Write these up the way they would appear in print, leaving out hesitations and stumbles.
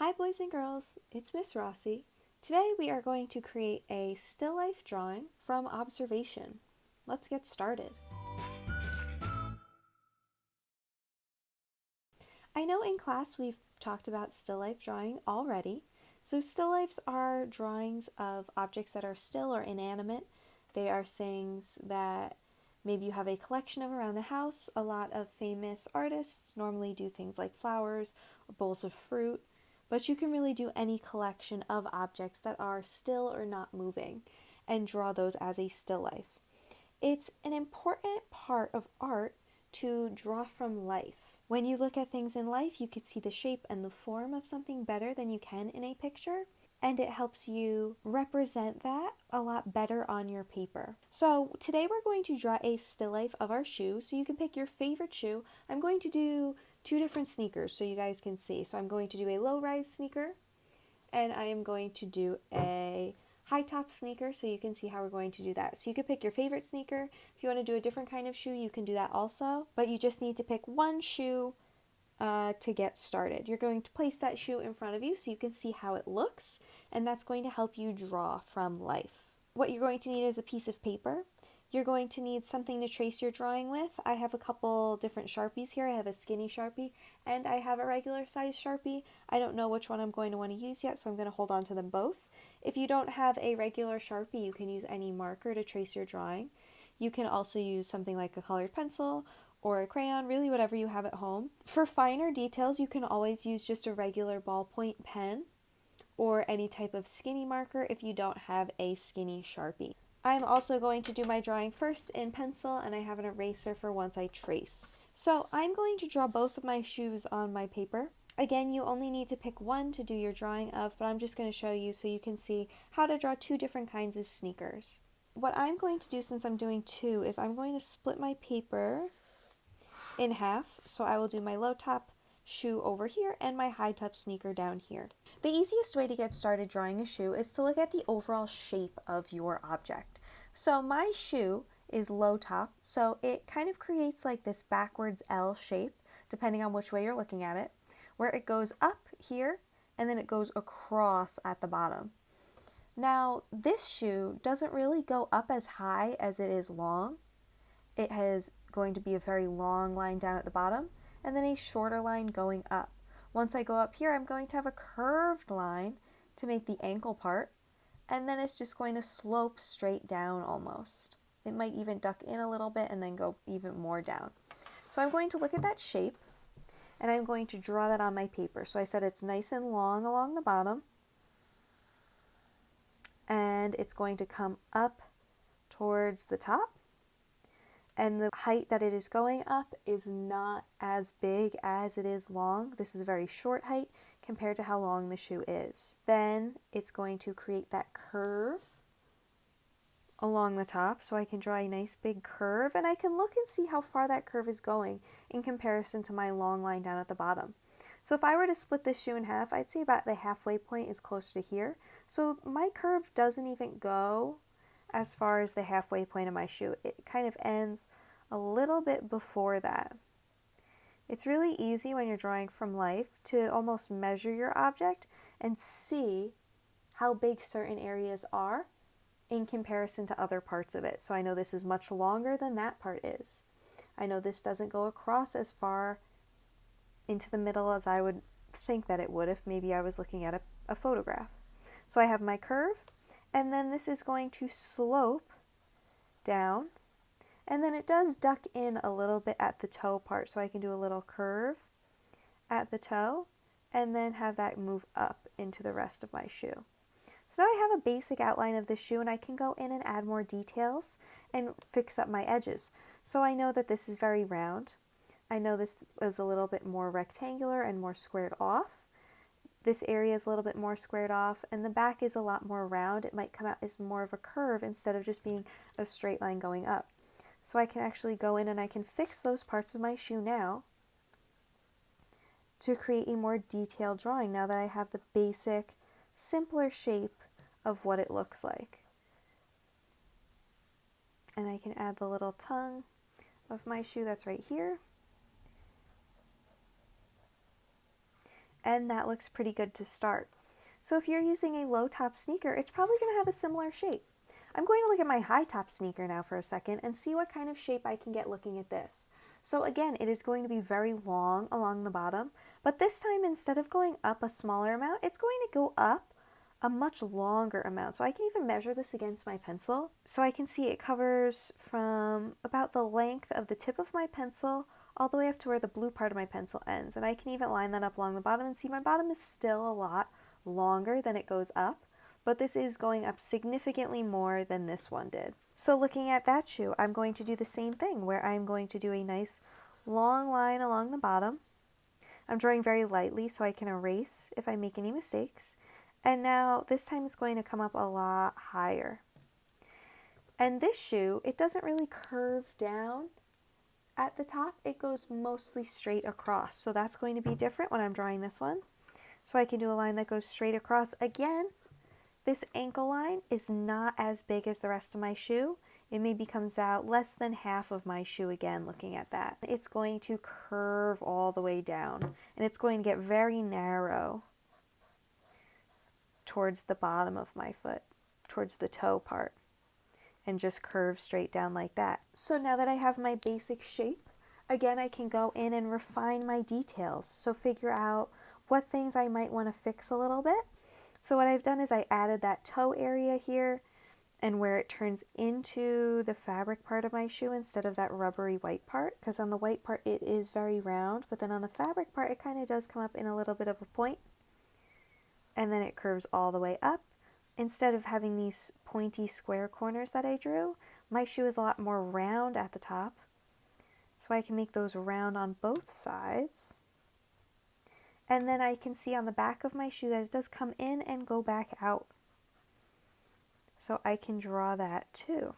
Hi boys and girls, it's Miss Rossi. Today we are going to create a still life drawing from observation. Let's get started. I know in class we've talked about still life drawing already. So still lifes are drawings of objects that are still or inanimate. They are things that maybe you have a collection of around the house. A lot of famous artists normally do things like flowers or bowls of fruit, but you can really do any collection of objects that are still or not moving and draw those as a still life. It's an important part of art to draw from life. When you look at things in life, you can see the shape and the form of something better than you can in a picture, and it helps you represent that a lot better on your paper. So today we're going to draw a still life of our shoe, so you can pick your favorite shoe. I'm going to do two different sneakers so you guys can see. So I'm going to do a low-rise sneaker, and I am going to do a high top sneaker, so you can see how we're going to do that. So you could pick your favorite sneaker. If you want to do a different kind of shoe, you can do that also, but you just need to pick one shoe to get started. You're going to place that shoe in front of you so you can see how it looks, and that's going to help you draw from life. What you're going to need is a piece of paper. You're going to need something to trace your drawing with. I have a couple different Sharpies here. I have a skinny Sharpie and I have a regular size Sharpie. I don't know which one I'm going to want to use yet, so I'm going to hold on to them both. If you don't have a regular Sharpie, you can use any marker to trace your drawing. You can also use something like a colored pencil or a crayon, really whatever you have at home. For finer details, you can always use just a regular ballpoint pen or any type of skinny marker if you don't have a skinny Sharpie. I'm also going to do my drawing first in pencil, and I have an eraser for once I trace. So I'm going to draw both of my shoes on my paper. Again, you only need to pick one to do your drawing of, but I'm just going to show you so you can see how to draw two different kinds of sneakers. What I'm going to do, since I'm doing two, is I'm going to split my paper in half. So I will do my low top shoe over here and my high top sneaker down here. The easiest way to get started drawing a shoe is to look at the overall shape of your object. So my shoe is low top, so it kind of creates like this backwards L shape, depending on which way you're looking at it, where it goes up here and then it goes across at the bottom. Now, this shoe doesn't really go up as high as it is long. It is going to be a very long line down at the bottom and then a shorter line going up. Once I go up here, I'm going to have a curved line to make the ankle part, and then it's just going to slope straight down almost. It might even duck in a little bit and then go even more down. So I'm going to look at that shape and I'm going to draw that on my paper. So I said it's nice and long along the bottom, and it's going to come up towards the top, and the height that it is going up is not as big as it is long. This is a very short height compared to how long the shoe is. Then it's going to create that curve along the top, so I can draw a nice big curve, and I can look and see how far that curve is going in comparison to my long line down at the bottom. So if I were to split this shoe in half, I'd say about the halfway point is closer to here. So my curve doesn't even go as far as the halfway point of my shoe. It kind of ends a little bit before that. It's really easy when you're drawing from life to almost measure your object and see how big certain areas are in comparison to other parts of it. So I know this is much longer than that part is. I know this doesn't go across as far into the middle as I would think that it would if maybe I was looking at a photograph. So I have my curve, and then this is going to slope down, and then it does duck in a little bit at the toe part, so I can do a little curve at the toe and then have that move up into the rest of my shoe. So now I have a basic outline of the shoe, and I can go in and add more details and fix up my edges. So I know that this is very round. I know this is a little bit more rectangular and more squared off. This area is a little bit more squared off, and the back is a lot more round. It might come out as more of a curve instead of just being a straight line going up. So I can actually go in and I can fix those parts of my shoe now to create a more detailed drawing now that I have the basic, simpler shape of what it looks like. And I can add the little tongue of my shoe that's right here. and that looks pretty good to start. So if you're using a low top sneaker, it's probably going to have a similar shape. I'm going to look at my high top sneaker now for a second and see what kind of shape I can get looking at this. So again, it is going to be very long along the bottom, but this time instead of going up a smaller amount, it's going to go up a much longer amount. So I can even measure this against my pencil. So I can see it covers from about the length of the tip of my pencil all the way up to where the blue part of my pencil ends. And I can even line that up along the bottom and see my bottom is still a lot longer than it goes up, but this is going up significantly more than this one did. So looking at that shoe, I'm going to do the same thing where I'm going to do a nice long line along the bottom. I'm drawing very lightly so I can erase if I make any mistakes. And now this time it's going to come up a lot higher. And this shoe, it doesn't really curve down at the top. It goes mostly straight across. So that's going to be different when I'm drawing this one. So I can do a line that goes straight across. Again, this ankle line is not as big as the rest of my shoe. It maybe comes out less than half of my shoe again, looking at that. It's going to curve all the way down, and it's going to get very narrow towards the bottom of my foot, towards the toe part, and just curve straight down like that. So now that I have my basic shape, again, I can go in and refine my details. So figure out what things I might want to fix a little bit. So what I've done is I added that toe area here and where it turns into the fabric part of my shoe instead of that rubbery white part, because on the white part it is very round, but then on the fabric part it kind of does come up in a little bit of a point, and then it curves all the way up. Instead of having these pointy square corners that I drew, my shoe is a lot more round at the top, so I can make those round on both sides. And then I can see on the back of my shoe that it does come in and go back out. So I can draw that too.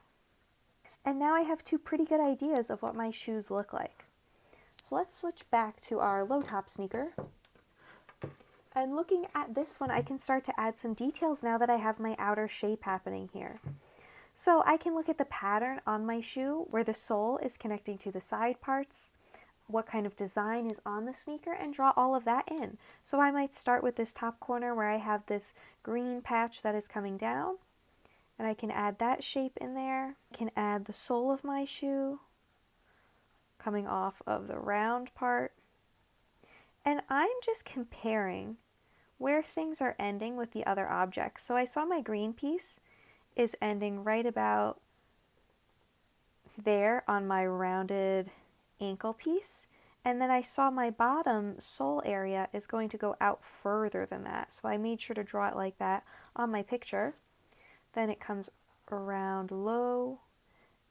And now I have two pretty good ideas of what my shoes look like. So let's switch back to our low top sneaker. And looking at this one, I can start to add some details now that I have my outer shape happening here. So I can look at the pattern on my shoe where the sole is connecting to the side parts, what kind of design is on the sneaker, and draw all of that in. So I might start with this top corner where I have this green patch that is coming down, and I can add that shape in there. I can add the sole of my shoe coming off of the round part. And I'm just comparing where things are ending with the other objects. So I saw my green piece is ending right about there on my rounded ankle piece, and then I saw my bottom sole area is going to go out further than that, so I made sure to draw it like that on my picture. Then it comes around low,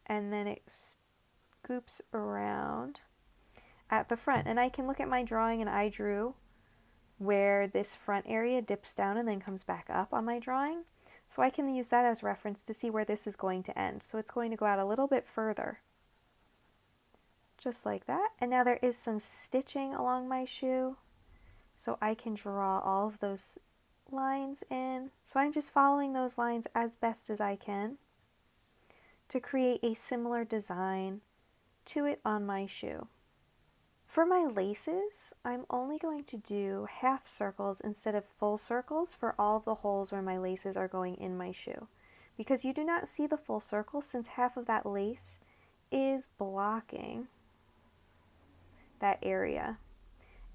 and then it scoops around at the front. And I can look at my drawing, and I drew where this front area dips down and then comes back up on my drawing, so I can use that as reference to see where this is going to end. So it's going to go out a little bit further, just like that. And now there is some stitching along my shoe, so I can draw all of those lines in. So I'm just following those lines as best as I can to create a similar design to it on my shoe. For my laces, I'm only going to do half circles instead of full circles for all of the holes where my laces are going in my shoe, because you do not see the full circle since half of that lace is blocking that area.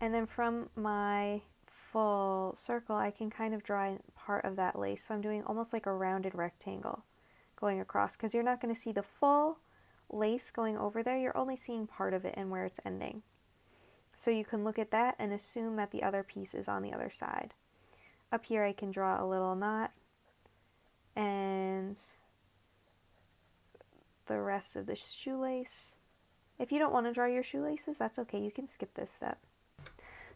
And then from my full circle, I can kind of draw in part of that lace. So I'm doing almost like a rounded rectangle going across, because you're not going to see the full lace going over there. You're only seeing part of it and where it's ending. So you can look at that and assume that the other piece is on the other side. Up here I can draw a little knot and the rest of the shoelace. If you don't want to draw your shoelaces, that's okay. You can skip this step.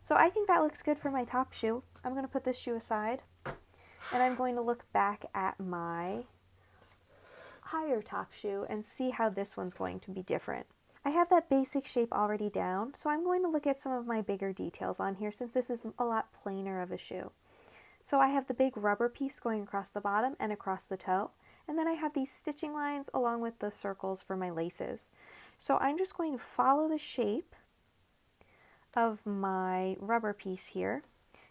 So I think that looks good for my top shoe. I'm going to put this shoe aside, and I'm going to look back at my higher top shoe and see how this one's going to be different. I have that basic shape already down, so I'm going to look at some of my bigger details on here since this is a lot plainer of a shoe. So I have the big rubber piece going across the bottom and across the toe, and then I have these stitching lines along with the circles for my laces. So I'm just going to follow the shape of my rubber piece here,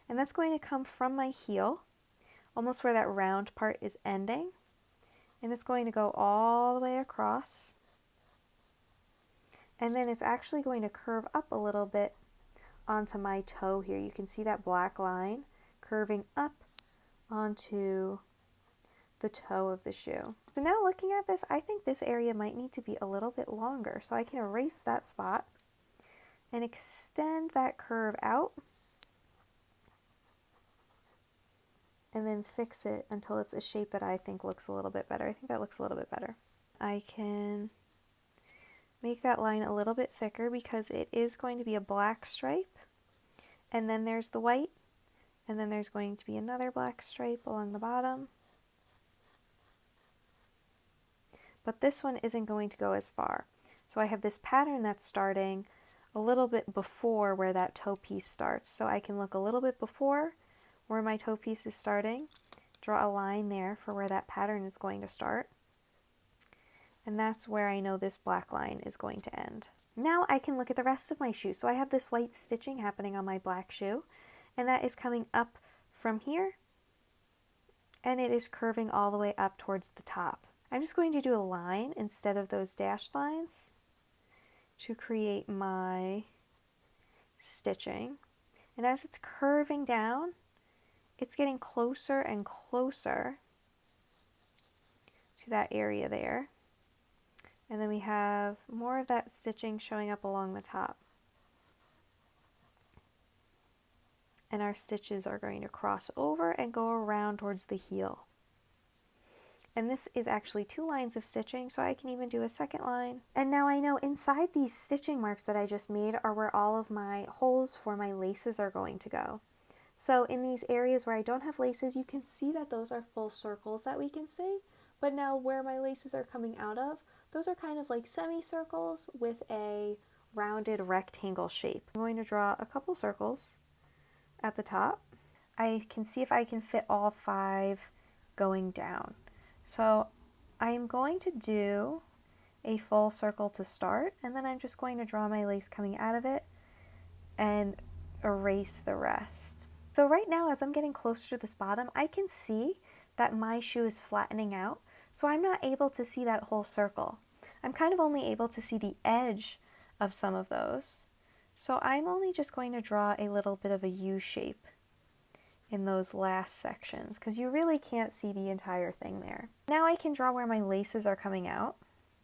And that's going to come from my heel, almost where that round part is ending. And it's going to go all the way across. And then it's actually going to curve up a little bit onto my toe here. You can see that black line curving up onto the toe of the shoe. So now looking at this, I think this area might need to be a little bit longer. So I can erase that spot and extend that curve out and then fix it until it's a shape that I think looks a little bit better. I think that looks a little bit better. I can make that line a little bit thicker because it is going to be a black stripe, and then there's the white, and then there's going to be another black stripe along the bottom. But this one isn't going to go as far. So I have this pattern that's starting a little bit before where that toe piece starts. So I can look a little bit before where my toe piece is starting, draw a line there for where that pattern is going to start. And that's where I know this black line is going to end. Now I can look at the rest of my shoe. So I have this white stitching happening on my black shoe, and that is coming up from here, and it is curving all the way up towards the top. I'm just going to do a line instead of those dashed lines to create my stitching. And as it's curving down, it's getting closer and closer to that area there. And then we have more of that stitching showing up along the top. And our stitches are going to cross over and go around towards the heel. And this is actually 2 lines of stitching, so I can even do a second line. And now I know inside these stitching marks that I just made are where all of my holes for my laces are going to go. So in these areas where I don't have laces, you can see that those are full circles that we can see. But now where my laces are coming out of, those are kind of like semicircles with a rounded rectangle shape. I'm going to draw a couple circles at the top. I can see if I can fit all 5 going down. So I'm going to do a full circle to start, and then I'm just going to draw my lace coming out of it and erase the rest. So right now, as I'm getting closer to this bottom, I can see that my shoe is flattening out, so I'm not able to see that whole circle. I'm kind of only able to see the edge of some of those. So I'm only just going to draw a little bit of a U shape in those last sections, because you really can't see the entire thing there. Now I can draw where my laces are coming out.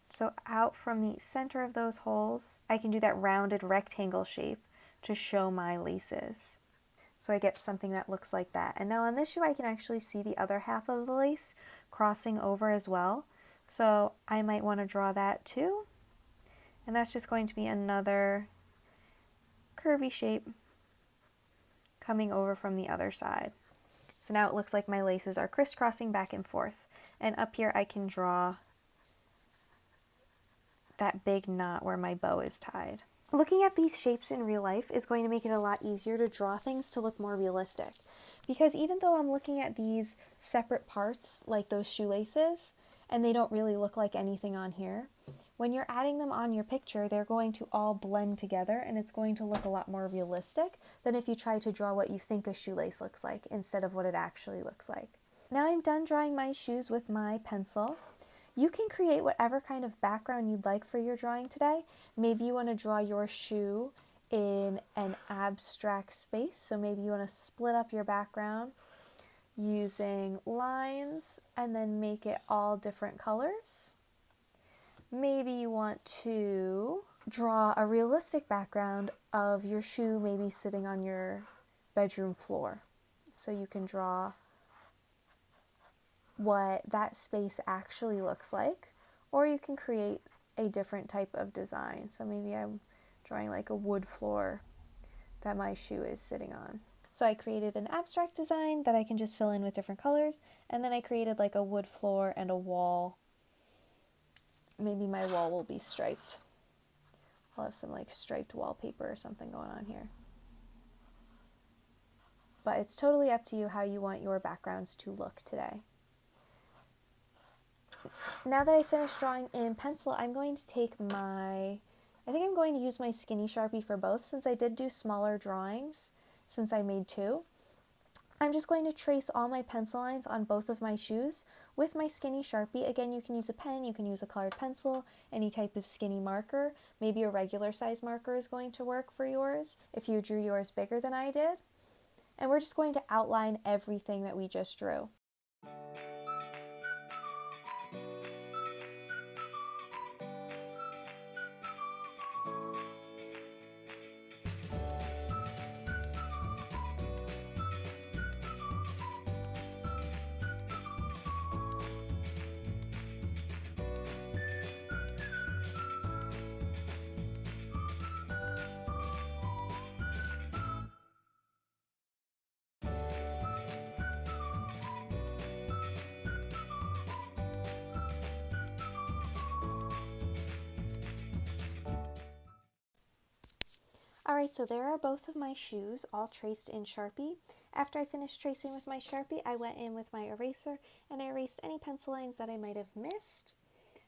So out from the center of those holes, I can do that rounded rectangle shape to show my laces. So I get something that looks like that. And now on this shoe, I can actually see the other half of the lace crossing over as well. So I might want to draw that too. And that's just going to be another curvy shape coming over from the other side. So now it looks like my laces are crisscrossing back and forth. And up here I can draw that big knot where my bow is tied. Looking at these shapes in real life is going to make it a lot easier to draw things to look more realistic. Because even though I'm looking at these separate parts, like those shoelaces, and they don't really look like anything on here, when you're adding them on your picture, they're going to all blend together, and it's going to look a lot more realistic than if you try to draw what you think a shoelace looks like instead of what it actually looks like. Now I'm done drawing my shoes with my pencil. You can create whatever kind of background you'd like for your drawing today. Maybe you want to draw your shoe in an abstract space, so maybe you want to split up your background using lines and then make it all different colors. Maybe you want to draw a realistic background of your shoe maybe sitting on your bedroom floor. So you can draw what that space actually looks like, or you can create a different type of design. So maybe I'm drawing like a wood floor that my shoe is sitting on. So I created an abstract design that I can just fill in with different colors, and then I created like a wood floor and a wall. Maybe my wall will be striped. I'll have some like striped wallpaper or something going on here. But it's totally up to you how you want your backgrounds to look today. Now that I finished drawing in pencil, I'm going to take I think I'm going to use my Skinny Sharpie for both, since I did do smaller drawings since I made 2. I'm just going to trace all my pencil lines on both of my shoes with my skinny Sharpie. Again, you can use a pen, you can use a colored pencil, any type of skinny marker. Maybe a regular size marker is going to work for yours if you drew yours bigger than I did. And we're just going to outline everything that we just drew. Alright, so there are both of my shoes all traced in Sharpie. After I finished tracing with my Sharpie, I went in with my eraser and I erased any pencil lines that I might have missed.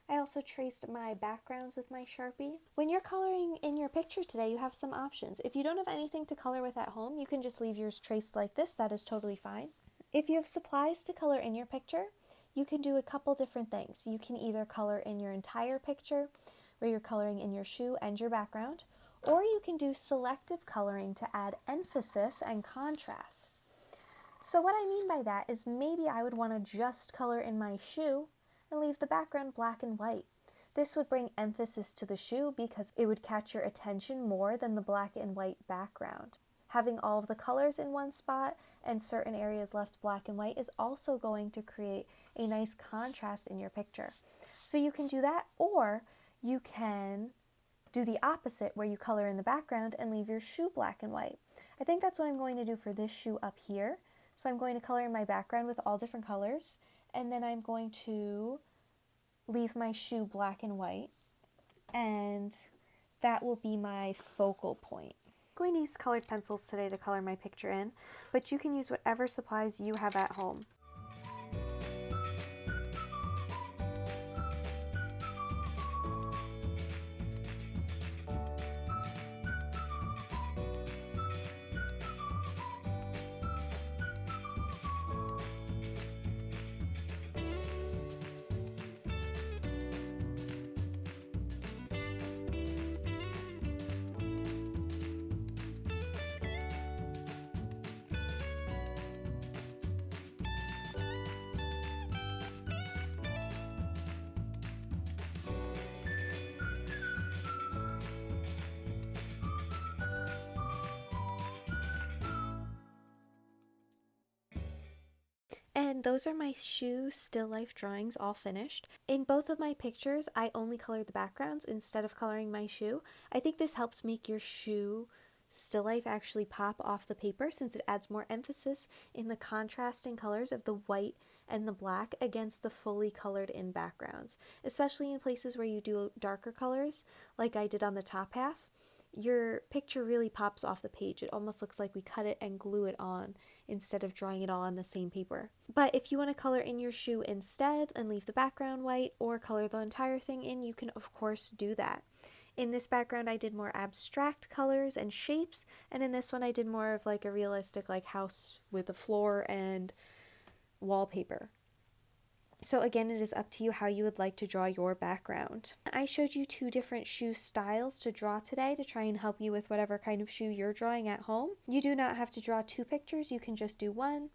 I also traced my backgrounds with my Sharpie. When you're coloring in your picture today, you have some options. If you don't have anything to color with at home, you can just leave yours traced like this. That is totally fine. If you have supplies to color in your picture, you can do a couple different things. You can either color in your entire picture, where you're coloring in your shoe and your background, or you can do selective coloring to add emphasis and contrast. So what I mean by that is maybe I would want to just color in my shoe and leave the background black and white. This would bring emphasis to the shoe because it would catch your attention more than the black and white background. Having all of the colors in one spot and certain areas left black and white is also going to create a nice contrast in your picture. So you can do that, or you can do the opposite where you color in the background and leave your shoe black and white. I think that's what I'm going to do for this shoe up here. So I'm going to color in my background with all different colors, and then I'm going to leave my shoe black and white, and that will be my focal point. I'm going to use colored pencils today to color my picture in, but you can use whatever supplies you have at home. And those are my shoe still life drawings all finished. In both of my pictures, I only colored the backgrounds instead of coloring my shoe. I think this helps make your shoe still life actually pop off the paper since it adds more emphasis in the contrasting colors of the white and the black against the fully colored in backgrounds. Especially in places where you do darker colors, like I did on the top half, your picture really pops off the page. It almost looks like we cut it and glue it on instead of drawing it all on the same paper. But if you want to color in your shoe instead and leave the background white or color the entire thing in, you can of course do that. In this background I did more abstract colors and shapes, and in this one I did more of like a realistic like house with a floor and wallpaper. So again, it is up to you how you would like to draw your background. I showed you two different shoe styles to draw today to try and help you with whatever kind of shoe you're drawing at home. You do not have to draw two pictures, you can just do one,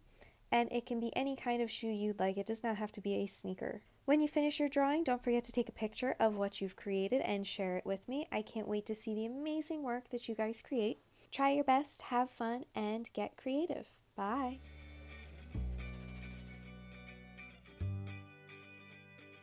and it can be any kind of shoe you'd like. It does not have to be a sneaker. When you finish your drawing, don't forget to take a picture of what you've created and share it with me. I can't wait to see the amazing work that you guys create. Try your best, have fun, and get creative. Bye!